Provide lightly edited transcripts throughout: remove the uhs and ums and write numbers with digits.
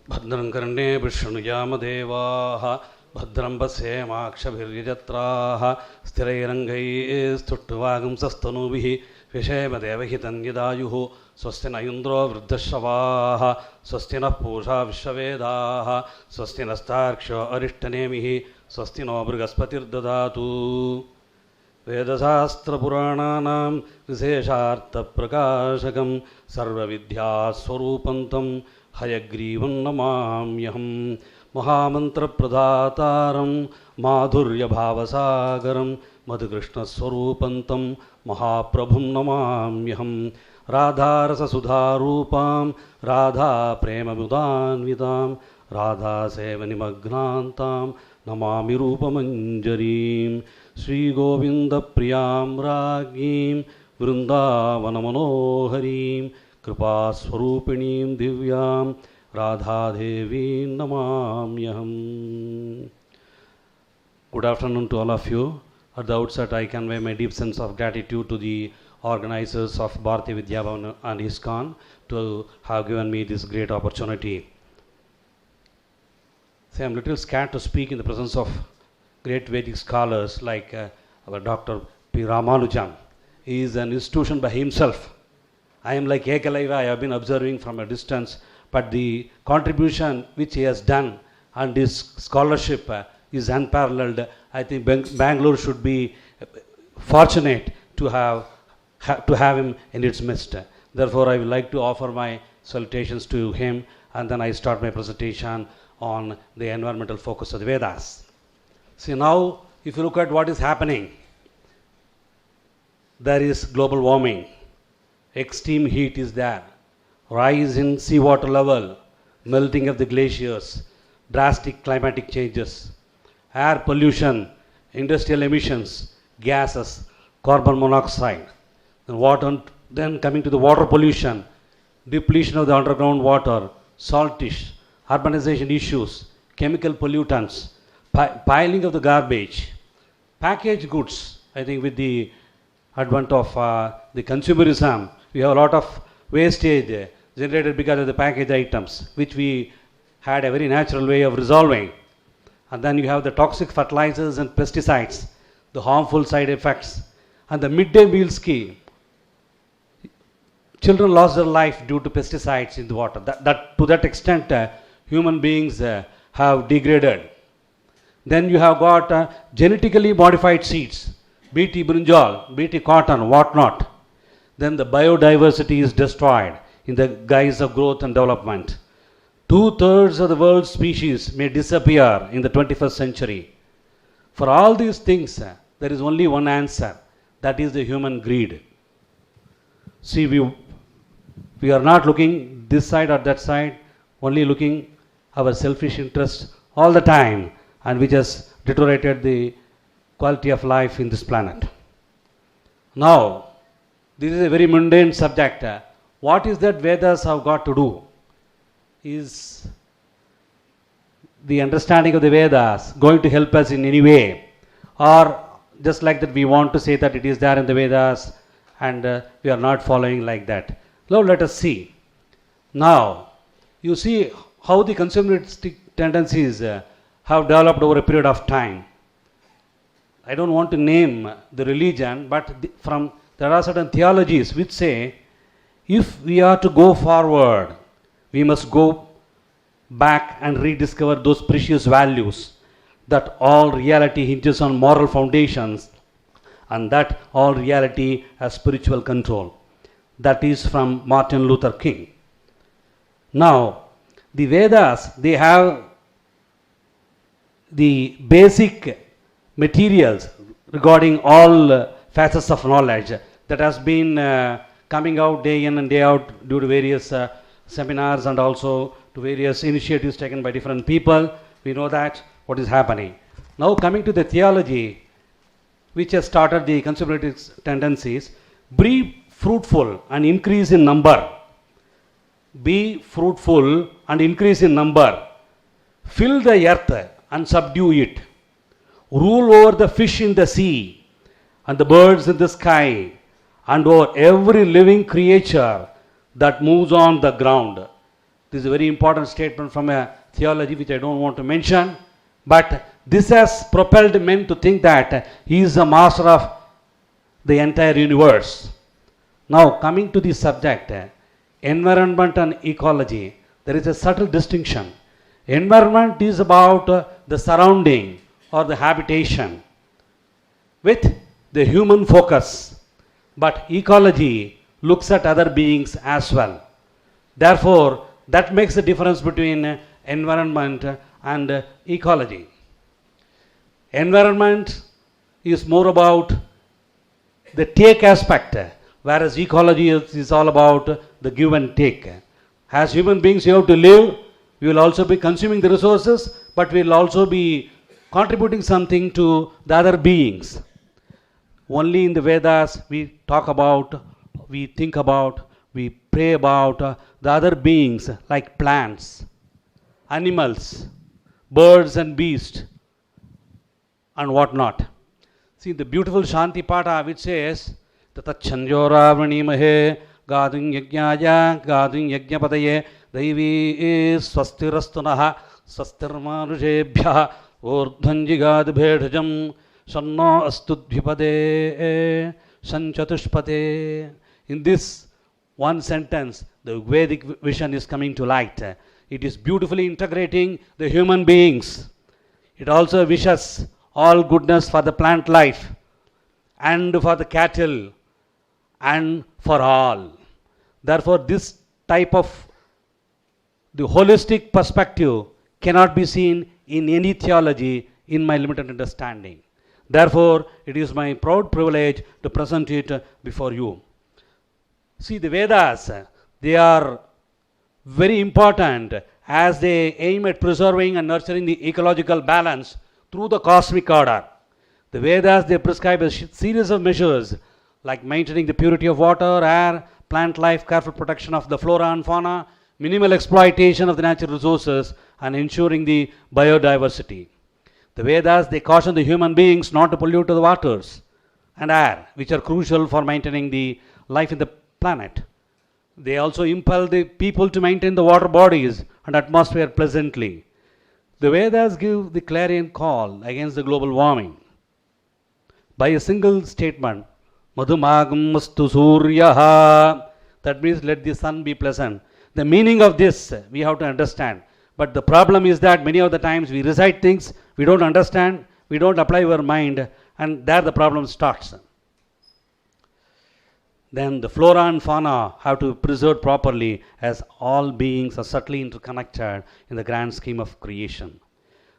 भद्रं कर्णेभिः शृणुयामदेवाः भद्रं पश्येमाक्षभिर्यजत्राः स्थिरैरङ्गैस्तुष्टुवागुंसस्तनूभिः विषेमदेवहितं यदायुः स्वस्ति न इन्द्रो वृद्धश्रवाः स्वस्ति नः पूषा विश्ववेदाः स्वस्ति नस्तार्क्ष्यो अरिष्टनेमिः स्वस्ति नो बृहस्पतिर्ददातु वेदशास्त्रपुराणानां विशेषार्थप्रकाशकं सर्वविद्यास्वरूपं तं हयग्रीवं नमाम्यहं महामन्त्रप्रदातारं माधुर्यभावसागरं मधुकृष्णस्वरूपं तं महाप्रभुं नमाम्यहं राधारससुधारूपां राधाप्रेममुदान्वितां राधासेवनिमग्नान्तां नमामि रूपमञ्जरीं श्रीगोविन्दप्रियां राज्ञीं वृन्दावनमनोहरीं कृपास्वरूपिणीं दिव्यां राधादेवीं नमाम्यहम्. Good afternoon to all of you. At the outset, I convey my deep sense of gratitude to the organizers of Bharati Vidya Bhavan and ISKCON to have given me this great opportunity. See, I'm a little scared to speak in the presence of great Vedic scholars like our Dr. P. Ramanujan. He is an institution by himself. I am like Ekalaiva, I have been observing from a distance, but the contribution which he has done and his scholarship is unparalleled. I think Bangalore should be fortunate to have him in its midst. Therefore, I would like to offer my salutations to him, and then I start my presentation on the environmental focus of the Vedas. See, now, if you look at what is happening, there is global warming, extreme heat is there, rise in seawater level, melting of the glaciers, drastic climatic changes, air pollution, industrial emissions, gases, carbon monoxide, then coming to the water pollution, depletion of the underground water, saltish, urbanization issues, chemical pollutants, piling of the garbage, packaged goods. I think with the advent of the consumerism, we have a lot of wastage generated because of the packaged items, which we had a very natural way of resolving. And then you have the toxic fertilizers and pesticides, the harmful side effects, and the midday meal scheme. Children lost their life due to pesticides in the water. To that extent, human beings have degraded. Then you have got genetically modified seeds, BT brinjal, BT cotton, whatnot. Then the biodiversity is destroyed in the guise of growth and development. 2/3 of the world's species may disappear in the 21st century. For all these things, there is only one answer, that is the human greed. See, we are not looking this side or that side, only looking our selfish interests all the time, and which has deteriorated the quality of life in this planet. Now, this is a very mundane subject. What is that Vedas have got to do? Is the understanding of the Vedas going to help us in any way? Or just like that we want to say that it is there in the Vedas and we are not following like that? Now let us see. Now, you see how the consumeristic tendencies have developed over a period of time. I don't want to name the religion, but there are certain theologies which say if we are to go forward, we must go back and rediscover those precious values, that all reality hinges on moral foundations and that all reality has spiritual control. That is from Martin Luther King. Now, the Vedas, they have the basic materials regarding all facets of knowledge that has been coming out day in and day out due to various seminars and also to various initiatives taken by different people. We know that what is happening. Now coming to the theology which has started the consumeristic tendencies, be fruitful and increase in number. Be fruitful and increase in number. Fill the earth and subdue it. Rule over the fish in the sea and the birds in the sky and over every living creature that moves on the ground. This is a very important statement from a theology which I don't want to mention. But this has propelled men to think that he is the master of the entire universe. Now, coming to the subject, environment and ecology, there is a subtle distinction. Environment is about the surrounding or the habitation with the human focus, but ecology looks at other beings as well. Therefore, that makes the difference between environment and ecology. Environment is more about the take aspect, whereas ecology is all about the give and take. As human beings, you have to live. We will also be consuming the resources, but we will also be contributing something to the other beings. Only in the Vedas we talk about, we think about, we pray about the other beings like plants, animals, birds and beasts, and what not. See the beautiful Shanti Pata which says, Tatachandyoravanimahe gadun yajnaya gadun yajnapadaye daivi swastirastunaha swastirmanushebhya urdhanjigad bhedhajam shanno astudhyapade sanchatushpate. In this one sentence, the Vedic vision is coming to light. It is beautifully integrating the human beings. It also wishes all goodness for the plant life and for the cattle and for all. Therefore, this type of the holistic perspective cannot be seen in any theology in my limited understanding. Therefore, it is my proud privilege to present it before you. See, the Vedas, they are very important as they aim at preserving and nurturing the ecological balance through the cosmic order. The Vedas, they prescribe a series of measures like maintaining the purity of water, air, plant life, careful protection of the flora and fauna, minimal exploitation of the natural resources, and ensuring the biodiversity. The Vedas, they caution the human beings not to pollute the waters and air, which are crucial for maintaining the life in the planet. They also impel the people to maintain the water bodies and atmosphere pleasantly. The Vedas give the clarion call against the global warming by a single statement, Madhumagam mastu suryaha. That means let the sun be pleasant. The meaning of this we have to understand. But the problem is that many of the times we recite things, we don't understand, we don't apply our mind, and there the problem starts. Then the flora and fauna have to be preserved properly as all beings are subtly interconnected in the grand scheme of creation.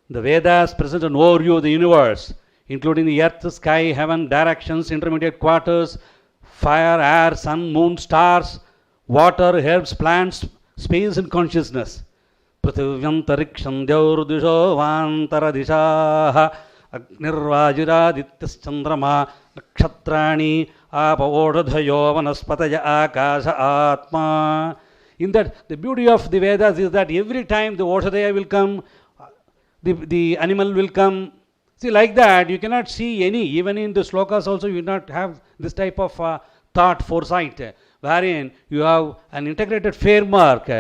The Vedas present an overview of the universe, including the earth, sky, heaven, directions, intermediate quarters, fire, air, sun, moon, stars, water, herbs, plants, space and consciousness. Prithivyantariksham dyaurdisho vantaradishaha agnirvajiradityas nakshatrani apavodhayo vanaspataya akasha atma. In that, the beauty of the Vedas is that every time the Oshadaya will come, the animal will come. See, like that, you cannot see any, even in the slokas also, you do not have this type of thought, foresight, wherein you have an integrated framework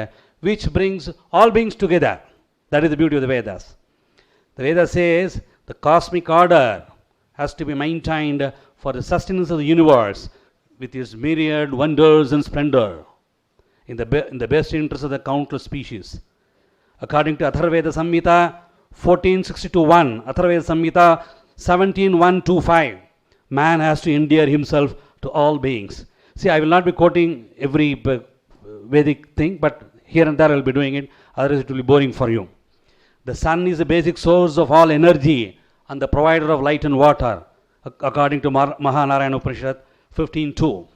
which brings all beings together. That is the beauty of the Vedas. The Veda says the cosmic order has to be maintained for the sustenance of the universe with its myriad wonders and splendor in the best interest of the countless species. According to Atharvaveda Samhita 1462:1, Atharvaveda Samhita 17:1-5, man has to endear himself to all beings. See, I will not be quoting every Vedic thing, but here and there I will be doing it, otherwise it will be boring for you. The sun is the basic source of all energy and the provider of light and water, according to Mahanarayana Upanishad 15:2.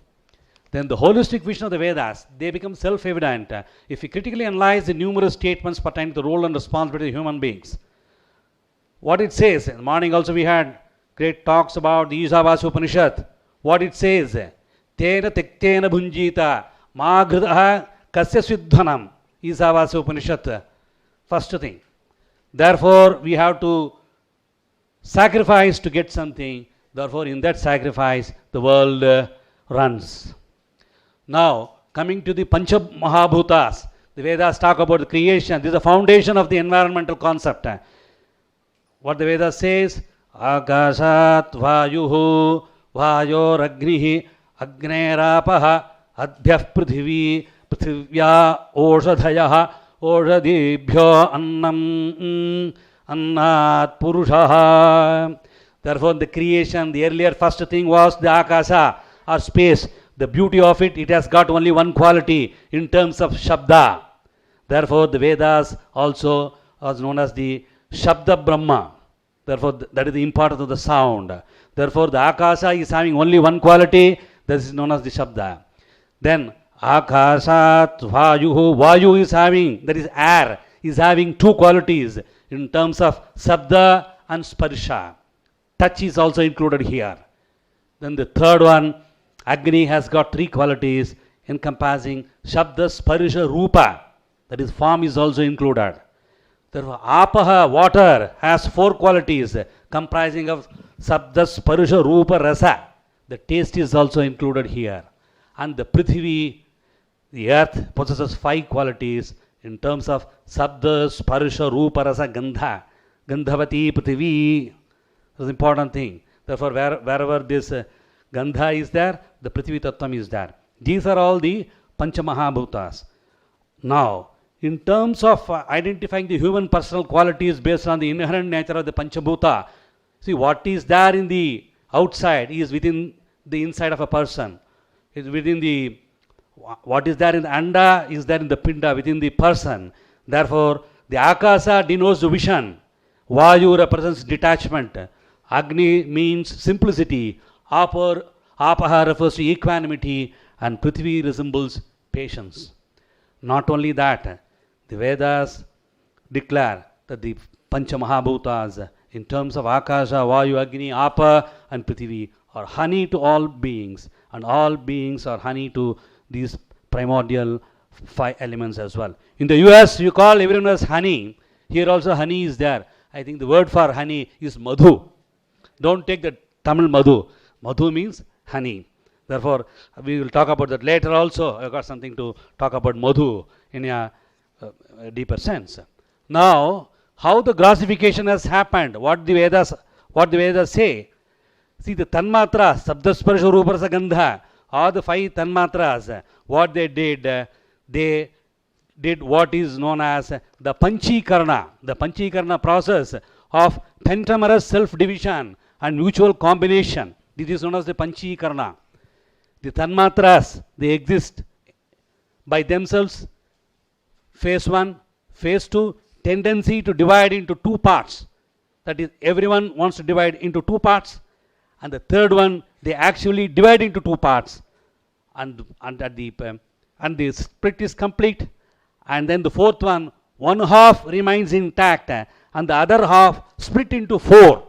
Then the holistic vision of the Vedas, they become self-evident if we critically analyze the numerous statements pertaining to the role and responsibility of human beings. What it says, in the morning also we had great talks about the Ishavasya Upanishad. What it says, Tena tektena bhunjita ma ghridaha kasya svidhanam. Ishavasya Upanishad. First thing. Therefore, we have to sacrifice to get something. Therefore, in that sacrifice, the world runs. Now, coming to the Pancha Mahabhutas, The Vedas talk about the creation. This is the foundation of the environmental concept. What the Vedas says, Akashat Vayuhu Vayoragnihi Agnerapah Adhyah Prithvi Prithivya Oshadhayah Oshadibhyo Annam Annat Purushaha. Therefore, the creation, the earlier first thing was the Akasha or space. The beauty of it, it has got only one quality in terms of Shabda. Therefore, the Vedas also are known as the Shabda Brahma. Therefore, that is the importance of the sound. Therefore, the Akasha is having only one quality, that is known as the Shabda. Then, Akashat Vayuhu, Vayu is having, that is air, is having two qualities in terms of Shabda and Sparsha. Touch is also included here. Then the third one, Agni, has got three qualities encompassing Shabda, Sparsha, Rupa. That is, form is also included. Therefore, Apaha, water, has four qualities comprising of Shabda, Sparsha, Rupa, Rasa. The taste is also included here. And the Prithvi, the earth, possesses five qualities in terms of Shabda, Sparsha, Rupa, Rasa, Gandha. Gandhavati Prithvi. That's an important thing. Therefore, wherever this Gandha is there, the Prithvi Tattvam is there. These are all the Panchamahabhutas. Now, in terms of identifying the human personal qualities based on the inherent nature of the Panchabhuta, see, what is there in the outside is within the inside of a person. It's within the, what is there in the Anda is there in the Pinda, within the person. Therefore, the Akasa denotes the vision. Vayu represents detachment. Agni means simplicity. Apaha refers to equanimity, and Prithvi resembles patience. Not only that, the Vedas declare that the Panchamahabhutas, in terms of Akasha, Vayu, Agni, Apa, and Prithvi, are honey to all beings, and all beings are honey to these primordial five elements as well. In the US, you call everyone as honey. Here also honey is there. I think the word for honey is madhu. Don't take the Tamil madhu. Madhu means honey. Therefore, we will talk about that later also. I've got something to talk about madhu in a deeper sense. Now, how the grossification has happened, what the Vedas say. See, the Tanmatras, Sabda, Sparsha, Rupa, Rasa, Gandha, all the five Tanmatras, what they did what is known as the Panchikarna process of pentamerous self-division and mutual combination. This is known as the Panchikarna. The Tanmatras, they exist by themselves. Phase 1, phase 2, tendency to divide into two parts. That is, everyone wants to divide into two parts. And the third one, they actually divide into two parts. And the split is complete. And then the fourth one half remains intact and the other half split into four.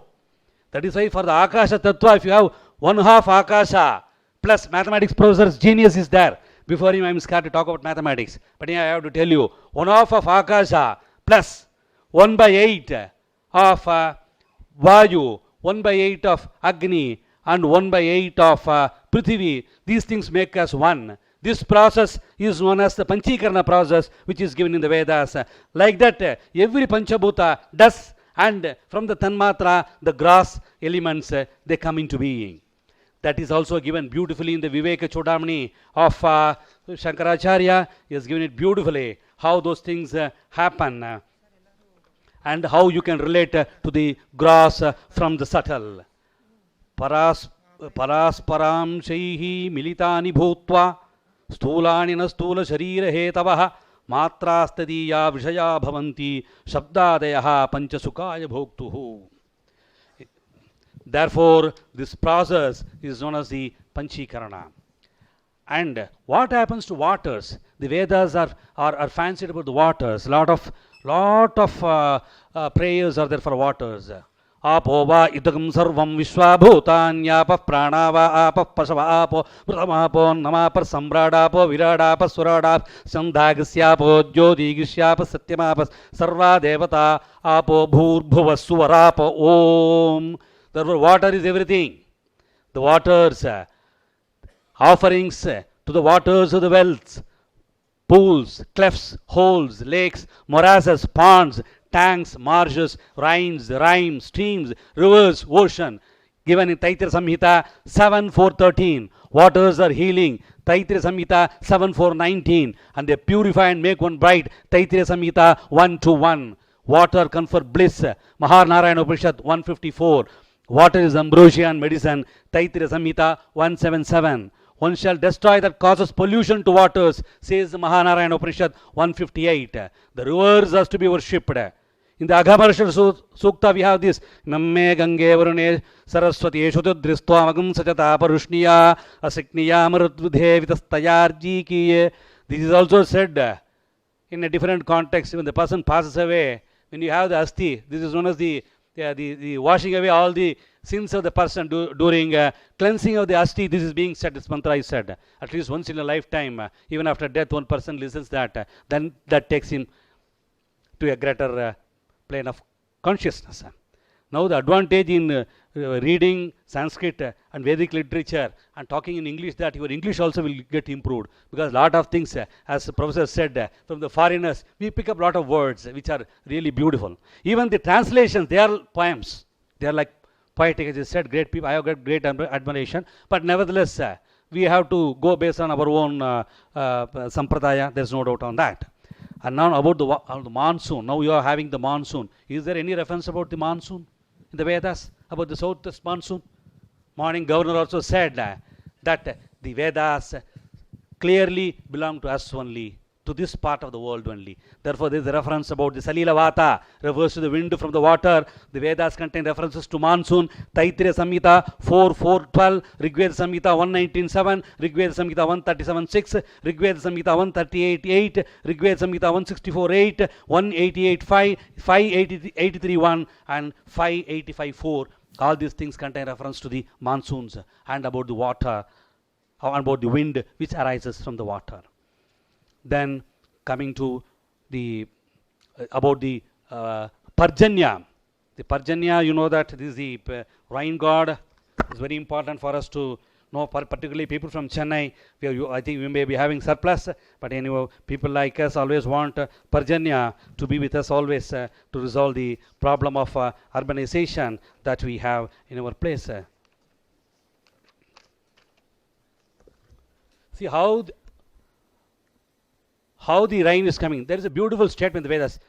That is why for the Akasha Tattva, if you have one half Akasha plus mathematics professor's genius is there. Before him I am scared to talk about mathematics. But here I have to tell you, one half of Akasha plus 1/8 of Vayu, 1/8 of Agni and 1/8 of Prithvi. These things make us one. This process is known as the Panchikarna process, which is given in the Vedas. Like that, every Panchabhuta does, and from the Tanmatra, the gross elements, they come into being. That is also given beautifully in the Viveka Chodamani of Shankaracharya. He has given it beautifully, how those things happen and how you can relate to the gross from the subtle. Parasparam Shaihi Militani Bhutva Stulani na Stula Sharira Hetavaha Matrastadiya Vishaya Bhavanti Shabdadeyaha Panchasukaya Bhoktuhu. Therefore, this process is known as the Panchikarana. And what happens to waters? The Vedas are fancied about the waters. Lot of prayers are there for waters. Apo va idagam sarvam vishwabhutanyapa pranava apa pasava apo mృతమాపో నమాపర్ సమ్రాడాపో విరాడాప సురాడాప సంధాగస్యాపో జ్యోతిగిష్యాప సత్యమాప సర్వా దేవతా apo భూర్భువ సువరాప om. Therefore, water is everything. The waters, offerings to the waters of the wells, pools, clefts, holes, lakes, morasses, ponds, tanks, marshes, rhymes, streams, rivers, ocean. Given in Taittiriya Samhita 7.4.13. Waters are healing. Taittiriya Samhita 7.4.19. And they purify and make one bright. Taittiriya Samhita 1.2.1. Water confer bliss. Mahanarayana Upanishad 154. Water is ambrosia and medicine. Taittiriya Samhita 177. One shall destroy that causes pollution to waters, says the Mahanarayana Upanishad 158. The rivers are to be worshipped. In the Aghamarshana Sukta we have this, Namme Gange Varune Saraswati Eshutudristva Magam Sachata Parushniya Asikniya Marudhe Vitastayarji Kiye. This is also said in a different context. When the person passes away, when you have the asti, this is known as the washing away all the sins of the person during cleansing of the asti. This is being said, this mantra is said at least once in a lifetime. Even after death, one person listens that, then that takes him to a greater plane of consciousness. Now the advantage in reading Sanskrit and Vedic literature and talking in English, that your English also will get improved, because a lot of things, as the professor said, from the foreigners, we pick up a lot of words which are really beautiful. Even the translations, they are poems. They are like poetic, as I said, great people. I have got great admiration, but nevertheless, we have to go based on our own sampradaya. There's no doubt on that. And now about the monsoon. Now you are having the monsoon. Is there any reference about the monsoon in the Vedas, about the southwest monsoon? Morning governor also said that the Vedas clearly belong to us only, to this part of the world only. Therefore, there is a reference about the Salila Vata, refers to the wind from the water. The Vedas contain references to monsoon. Taittiriya Samhita 4.4.12, Rigveda Samhita 119.7, Rigveda Samhita 137.6, Rigveda Samhita 138.8, Rigveda Samhita 164.8, 188.5, 583.1 and 585.4. All these things contain reference to the monsoons and about the water, and about the wind which arises from the water. Then coming to the about the Parjanya. The Parjanya, you know that this is the rain god. It's very important for us to know, particularly people from Chennai. I think we may be having surplus, but anyway, people like us always want Parjanya to be with us always to resolve the problem of urbanization that we have in our place. See how the rain is coming. There is a beautiful statement in the Vedas.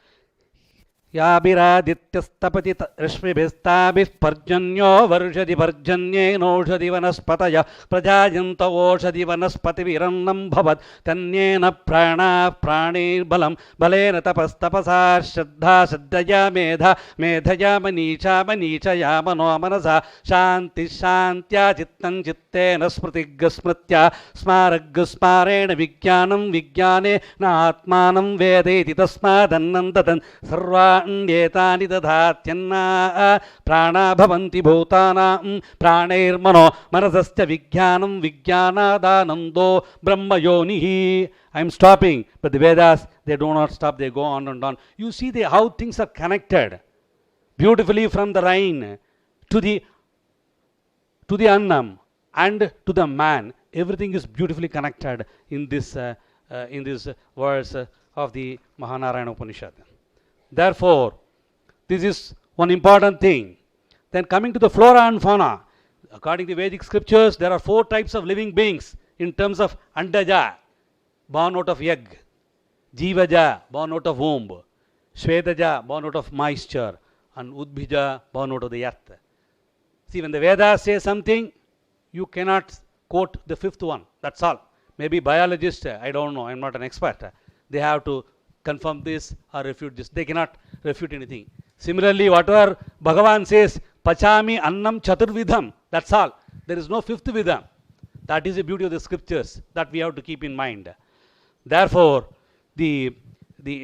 Yabiradityastapati rashmibhistabhih parjanyo varshadi parjanye noshadi vanaspataya prajayanta oshadi vanaspati virannam bhavat tanyena prana pranir balam balena tapas tapasa shraddha shraddhaya medha medhaya manisha manichaya mano manasa shanti shantya chittam chittena smritigga smritya smaragga smarena vijnanam vijnane na atmanam vedeti tasmadannandadan sarva Yetani dadhatyana prana bhavanti bhutanam pranirmano manasasya vijnanam vijnanadanando brahma yonihi. I am stopping, but the Vedas, they do not stop, they go on and on. You see how things are connected beautifully, from the rain to the annam and to the man. Everything is beautifully connected in this verse of the Mahanarayana Upanishad. Therefore, this is one important thing. Then coming to the flora and fauna. According to Vedic scriptures, there are 4 types of living beings in terms of Andaja, born out of egg, Jivaja, born out of womb, Shvedaja, born out of moisture, and Udbhija, born out of the earth. See, when the Vedas say something, you cannot quote the 5th one. That's all. Maybe biologists, I don't know, I'm not an expert. They have to confirm this or refute this. They cannot refute anything. Similarly, whatever Bhagavan says, Pachami Annam Chaturvidham, that's all. There is no 5th vidham. That is the beauty of the scriptures that we have to keep in mind. Therefore,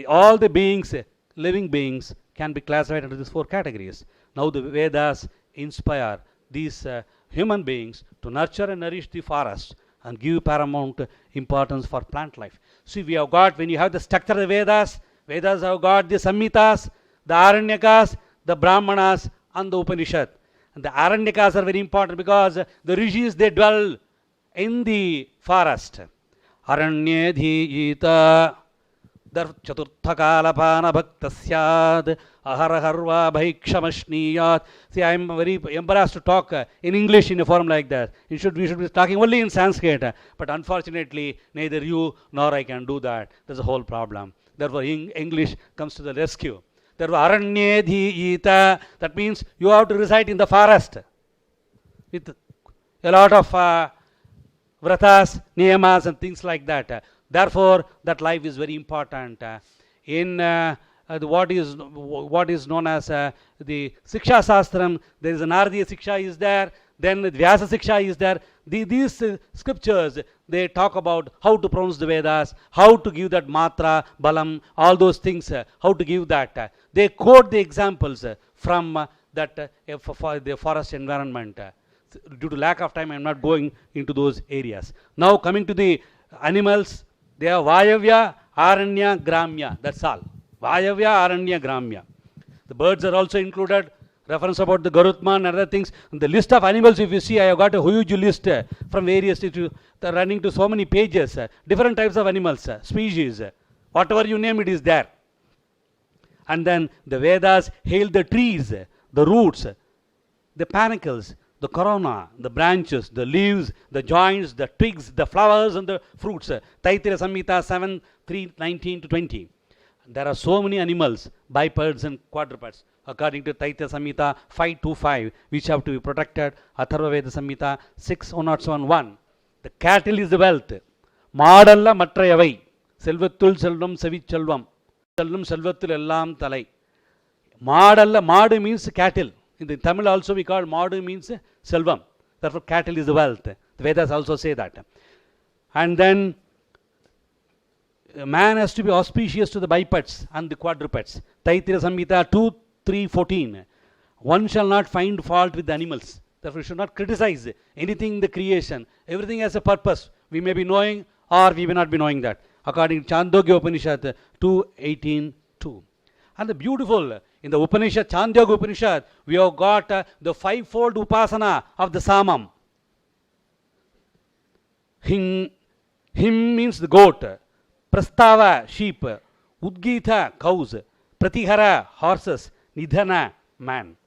all the beings, living beings, can be classified into these 4 categories. Now the Vedas inspire these human beings to nurture and nourish the forest and give paramount importance for plant life. See, we have got, when you have the structure of the Vedas, Vedas have got the Samhitas, the Aranyakas, the Brahmanas, and the Upanishad. And the Aranyakas are very important because the rishis, they dwell in the forest. aranye dhiyita. Chaturthakala bhakta syad aharaharva bhaikshamashniyaat. See, I am very embarrassed to talk in English in a forum like that. We should be talking only in Sanskrit, but unfortunately neither you nor I can do that. That's the whole problem. Therefore English comes to the rescue. Therefore aranye dhiyita, that means you have to reside in the forest with a lot of vratas, niyamas and things like that. Therefore, that life is very important. In what is known as the Siksha Sastram, there is an Naradiya Siksha is there, then the Vyasa Siksha is there. These scriptures, they talk about how to pronounce the Vedas, how to give that matra, balam, all those things, how to give that. They quote the examples from that for the forest environment. Due to lack of time, I am not going into those areas. Now coming to the animals, they are Vayavya, Aranya, Gramya. That's all. Vayavya, Aranya, Gramya. The birds are also included. Reference about the Garutman and other things. The list of animals, if you see, I have got a huge list from various, running to so many pages. Different types of animals, species. Whatever you name, it is there. And then the Vedas hail the trees, the roots, the panicles, the corona, the branches, the leaves, the joints, the twigs, the flowers and the fruits. Taittiriya Samhita 7, 3, 19 to 20. There are so many animals, bipeds and quadrupeds, according to Taittiriya Samhita 5 to 5, which have to be protected. Atharva Veda Samhita 6, 107.1. The cattle is the wealth. Madalla matrayavai. Selvathul selvam savichalvam. Selvam selvathul ellam thalai. Madalla, madu means cattle. In the Tamil also we call Madu means Selvam. Therefore cattle is the wealth. The Vedas also say that. And then man has to be auspicious to the bipeds and the quadrupeds. Taittiriya Samhita 2, 3, 14. One shall not find fault with the animals. Therefore you should not criticize anything in the creation. Everything has a purpose. We may be knowing or we may not be knowing that. According to Chandogya Upanishad 2, 18, 2. And the beautiful, in the Upanishad, Chandogya Upanishad, we have got the fivefold upasana of the Samam. Him means the goat, Prastava, sheep, Udgita, cows, Pratihara, horses, Nidhana, man.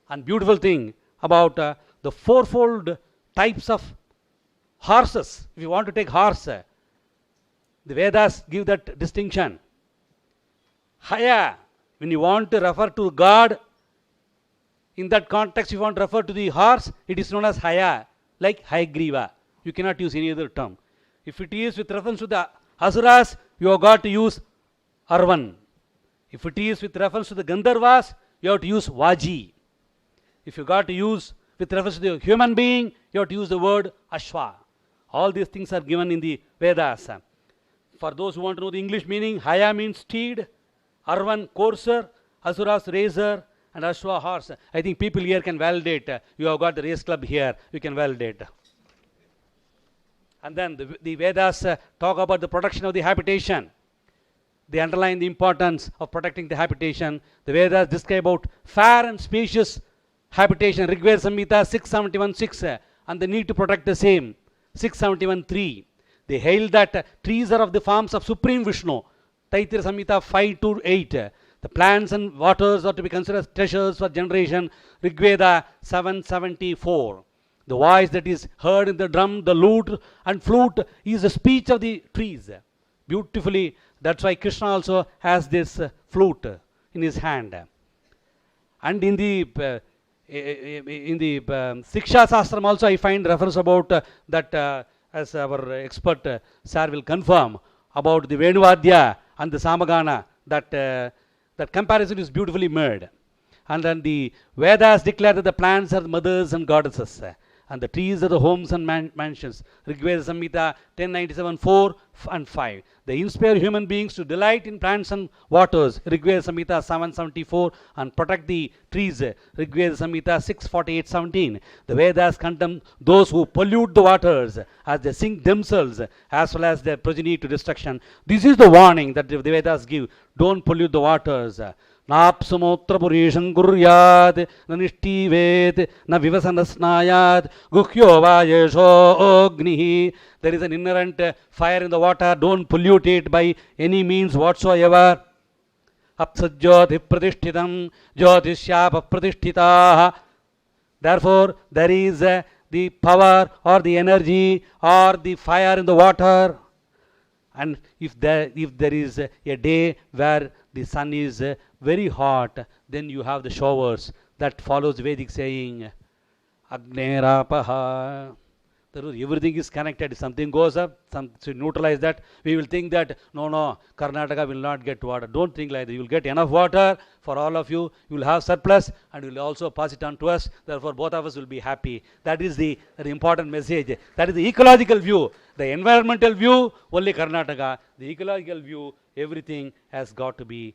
And beautiful thing about the fourfold types of horses. If you want to take horse, the Vedas give that distinction. Haya, when you want to refer to God, in that context you want to refer to the horse, it is known as Haya, like Hayagriva. You cannot use any other term. If it is with reference to the Asuras, you have got to use Arvan. If it is with reference to the Gandharvas, you have to use Vaji. If you got to use with reference to the human being, you have to use the word Ashwa. All these things are given in the Vedas. For those who want to know the English meaning, Haya means steed, Arvan courser, Asuras razor, and Ashwa horse. I think people here can validate. You have got the race club here. You can validate. And then the Vedas talk about the protection of the habitation. They underline the importance of protecting the habitation. The Vedas describe about fair and spacious habitation. Rigveda Samhita 671.6 and the need to protect the same. 671.3. They hail that trees are of the forms of Supreme Vishnu. Taittiriya Samhita 5 to 8. The plants and waters are to be considered as treasures for generation. Rigveda 774. The voice that is heard in the drum, the lute and flute is the speech of the trees. Beautifully, that's why Krishna also has this flute in his hand. And in the Siksha Sastram also I find reference about that as our expert sir will confirm about the Venuvadya and the Samagana, that comparison is beautifully made. And then the Vedas declare that the plants are the mothers and goddesses, and the trees are the homes and mansions. Rigveda Samhita 1097, 4 and 5. They inspire human beings to delight in plants and waters. Rigveda Samhita 774, and protect the trees. Rigveda Samhita 648, 17. The Vedas condemn those who pollute the waters as they sink themselves as well as their progeny to destruction. This is the warning that the Vedas give. Don't pollute the waters. नाप्सुमूत्रपुरीशं कुर्यात् न निष्ठीवेत् न विवसनस्नायात् गुह्यो वा येषोऽग्निः. There is an inherent fire in the water. Don't pollute it by any means whatsoever. Apsajyoti pratishtitam jyotishyapa pratishthitaah. Therefore, there is the power or the energy or the fire in the water. And if there is a day where the sun is very hot, then you have the showers. That follows Vedic saying, Agnerapaha. Everything is connected. If something goes up, to neutralize that, we will think that no, Karnataka will not get water. Don't think like that. You will get enough water for all of you. You will have surplus and you will also pass it on to us. Therefore, both of us will be happy. That is the important message. That is the ecological view. The environmental view, only Karnataka. The ecological view, everything has got to be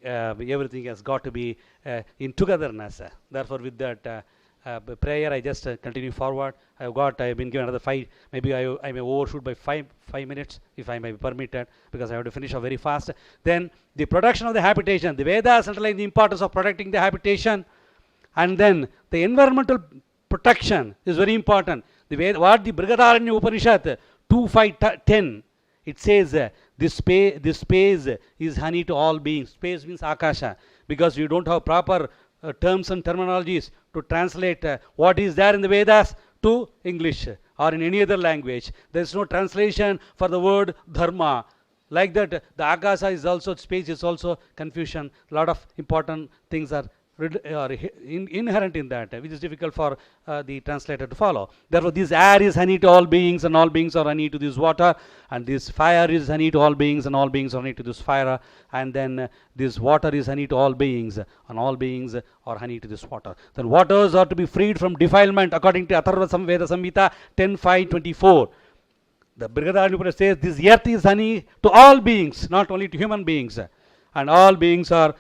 in togetherness. Therefore, with that prayer, I just continue forward. I have been given another 5. Maybe I may overshoot by 5 minutes, if I may be permitted, because I have to finish up very fast. Then the protection of the habitation. The Vedas underline the importance of protecting the habitation, and then the environmental protection is very important. What the Brihadaranya Upanishad 2:5-10, it says this space is honey to all beings. Space means Akasha, because we don't have proper terms and terminologies to translate what is there in the Vedas to English or in any other language. There is no translation for the word dharma. Like that, the Akasha is also, space is also confusion. A lot of important things are inherent in that, which is difficult for the translator to follow. Therefore, this air is honey to all beings, and all beings are honey to this water, and this fire is honey to all beings, and all beings are honey to this fire, and then this water is honey to all beings, and all beings are honey to this water. Then waters are to be freed from defilement according to Atharva Veda Samhita 10:5-24. The Brihadaranyupanishad says this earth is honey to all beings, not only to human beings, and all beings are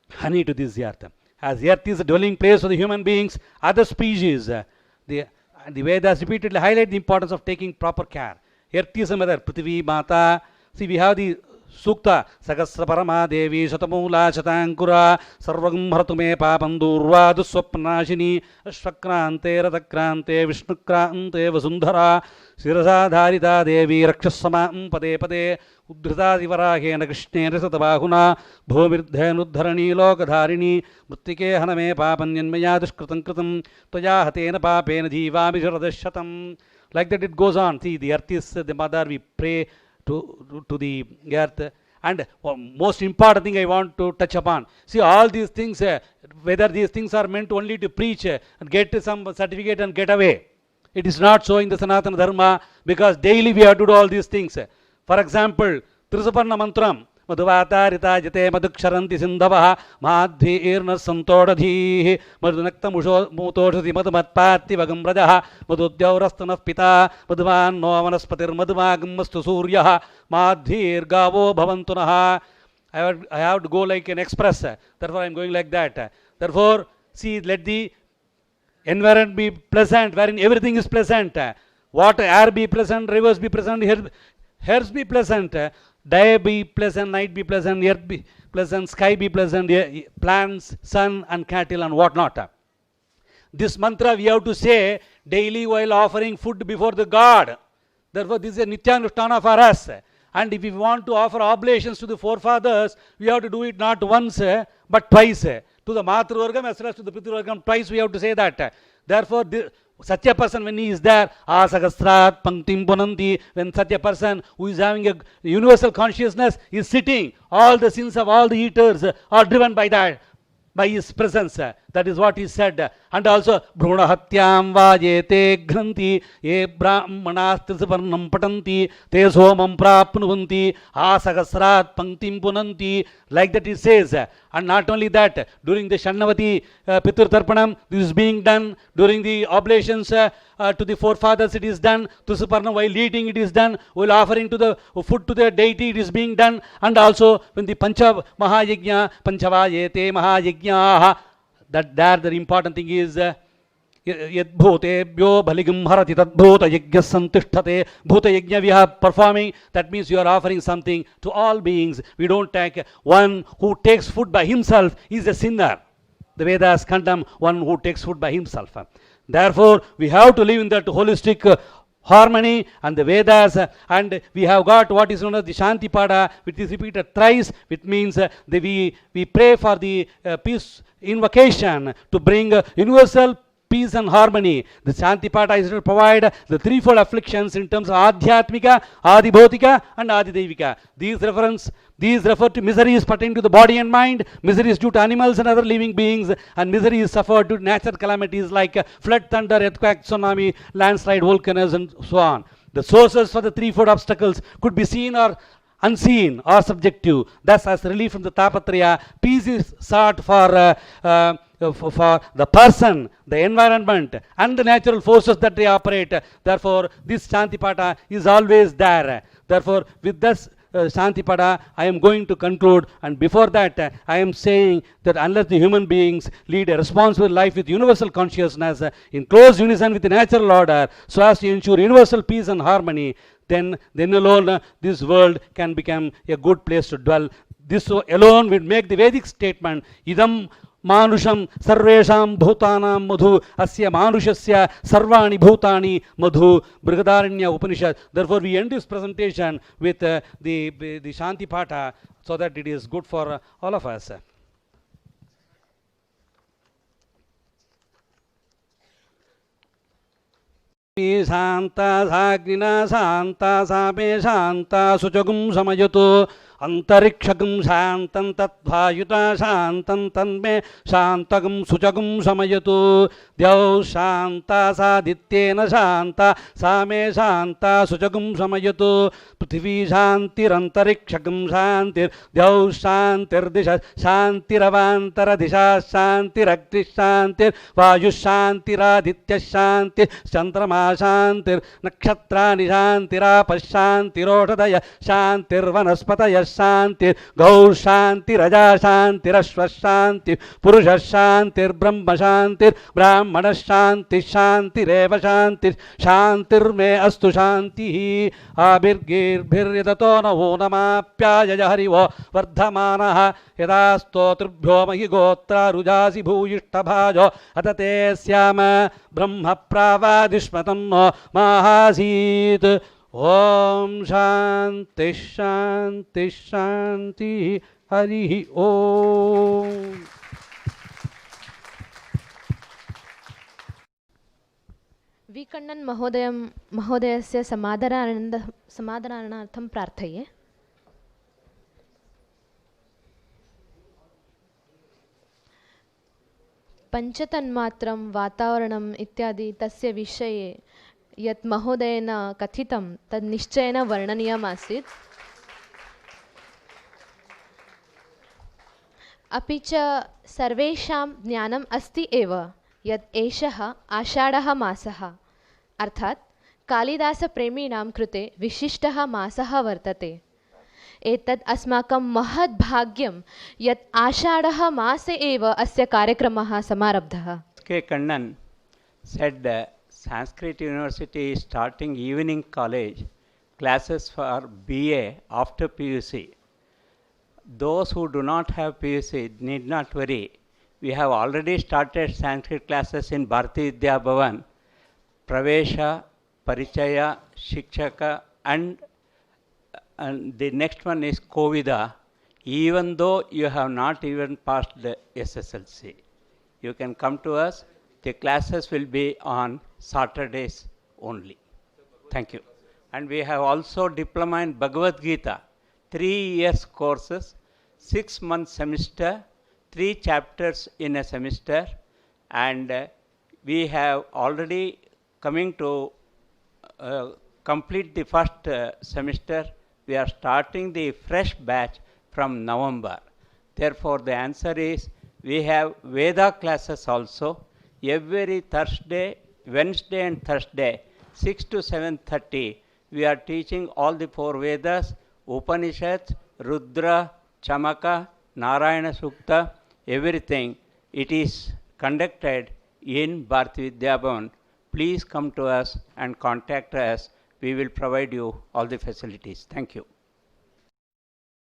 honey to this earth. As earth is a dwelling place for the human beings, other species, the Vedas repeatedly highlight the importance of taking proper care. Earth is a mother, Prithvi Mata. See, we have the Sukta, Sagasra Parama Devi, Shatamula, Shatankura, Sarvagam Haratume Papandurva, Duswapnashini, Ashvakrante, Ratakrante, Vishnukrante, Vasundhara, Sirasa Dharita Devi, Rakshasama, Pade Pade, Udhrita Divarahena Krishne, Satabahuna, Bhumirdhenudharani, Lokadharini, Muttike Haname Papanyanmaya, Dushkritam, Toya Hatena Papena Jiva, Misharadashatam. Like that it goes on. See, the earth is the mother, we pray to the earth. And most important thing I want to touch upon. See, all these things, whether these things are meant only to preach and get some certificate and get away. It is not so in the Sanatana Dharma, because daily we have to do all these things. For example, Trisuparna Mantram, Madhuvata Rita Jate Madhuksharanti Sindhavaha Madhvi Irna Santodadhi Madhunakta Mutoshati Madhumatpati Vagambrajaha Madhudyaurastanaf Pita Madhuvan No Vanaspatir Madhuvagamastu Suryaha Madhvir Gavo Bhavantunaha. I have to go like an express, therefore I am going like that. Therefore, see, let the environment be pleasant, wherein everything is pleasant. Water, air be pleasant, rivers be pleasant, herbs be pleasant, day be pleasant, night be pleasant, earth be pleasant, sky be pleasant, plants, sun and cattle and whatnot. This mantra we have to say daily while offering food before the God. Therefore, this is a Nityanushtana for us. And if we want to offer oblations to the forefathers, we have to do it not once but twice. To the Matruvargam as well as to the Pitruvargam, twice we have to say that. Therefore, such a person, when he is there, Asagastrat Panktim Punanti, when such a person who is having a universal consciousness is sitting, all the sins of all the eaters are driven by that, by his presence. That is what he said. And also, Bhrunahatyam Vajete Granti, Ye Brahmanas Trisuparnam Patanti, Te Somam Prapnuvanti, Asagasrat Panktim Punanti. Like that it says. And not only that, during the Shannavati Pitur Tarpanam, this is being done. During the oblations to the forefathers, it is done. Trisuparnam, while eating, it is done. While offering to the food to the deity, it is being done. And also, when the Pancha Mahayajna, Panchavayete Mahayajna, that there the important thing is Yadbhutebhyo bhaligam harati tadbhuta yajna santishthate. Bhuta yajna we are performing, that means you are offering something to all beings. We don't take one who takes food by himself is a sinner. The Vedas condemn one who takes food by himself. Therefore, we have to live in that holistic harmony and the Vedas, and we have got what is known as the Shanti Pada, which is repeated thrice, which means we pray for the peace invocation to bring universal peace and harmony. The Shanti Pada is to provide the threefold afflictions in terms of Adhyatmika, Adibhotika and Adidevika. These refer to miseries pertaining to the body and mind, miseries due to animals and other living beings, and misery is suffered due to natural calamities like flood, thunder, earthquake, tsunami, landslide, volcanoes, and so on. The sources for the threefold obstacles could be seen or unseen or subjective. Thus, as relief from the Tapatraya, peace is sought for the person, the environment, and the natural forces that they operate. Therefore, this Shanti Pada is always there. Therefore, with this Shanti Pada, I am going to conclude, and before that, I am saying that unless the human beings lead a responsible life with universal consciousness, in close unison with the natural order, so as to ensure universal peace and harmony, then alone this world can become a good place to dwell. This alone will make the Vedic statement, idam manusham sarvesham bhutanam madhu asya manushasya sarvani bhutani madhu, Brihadaranya Upanishad. Therefore, we end this presentation with the Shanti Pata, so that it is good for all of us. Shanta Sagnina Shanta Same Shanta Suchagum Samayato Antarikshagum Shantam Tatvayuta Shantam Tanme Shantagum Suchagum Samayato Dyav Shanta Sadityena Shanta Same Shanta Suchagum Samayato Prithvi Shantir Antarikshagum Shantir Dyav Shantir Disha Shantiravantara Disha Shantirakti Shantir Vayu Shantiraditya Shantir Chandrama Shantir Nakshatrani Shantira Pashantiroshadaya Shantir Vanaspataya Shantir Gaur Shantir Raja Shantir Ashwa Shantir Purusha Shantir Brahma Shantir Brahmana Shantir Shantir Eva Shantir Shantir Me Astu Shanti Abirgir Bhiryadato Navo Namapyaya Harivo Vardhamanaha Yadasto Tribhyo Mahi Gotra Rujasi Bhuyishtabhajo Atate Syama Brahma Pravadishmatam Mahasit. Om Shanti Shanti Shanti Hari Om. विकण्णन् महोदयस्य समादरार्थं प्रार्थये. पञ्चतन्मात्रं वातावरणम् इत्यादि तस्य विषये यत् महोदयेन कथितं तद् निश्चयेन वर्णनीयम् आसीत्. अपि च सर्वेषां ज्ञानम् अस्ति एव यत् एषः आषाढः मासः, अर्थात् कालिदासप्रेमीणां कृते विशिष्टः मासः वर्तते. एतत् अस्माकं महत् भाग्यं यत् आषाढः मासे एव अस्य कार्यक्रमः समारब्धः. K. Kannan said Sanskrit University is starting evening college classes for BA after PUC. Those who do not have PUC need not worry. We have already started Sanskrit classes in Bharati Vidya Bhavan, Pravesha, Parichaya, Shikshaka, and the next one is Kovida. Even though you have not even passed the SSLC, you can come to us. The classes will be on Saturdays only. Thank you. And we have also diploma in Bhagavad Gita, 3 years courses, 6 month semester, 3 chapters in a semester, and we have already coming to complete the first semester. We are starting the fresh batch from November. Therefore, the answer is we have Veda classes also every Thursday, Wednesday and Thursday, 6 to 7:30. We are teaching all the 4 Vedas, Upanishads, Rudra, Chamaka, Narayana Sukta, everything. It is conducted in Bharati Vidya Bhavan, please come to us and contact us. We will provide you all the facilities. Thank you.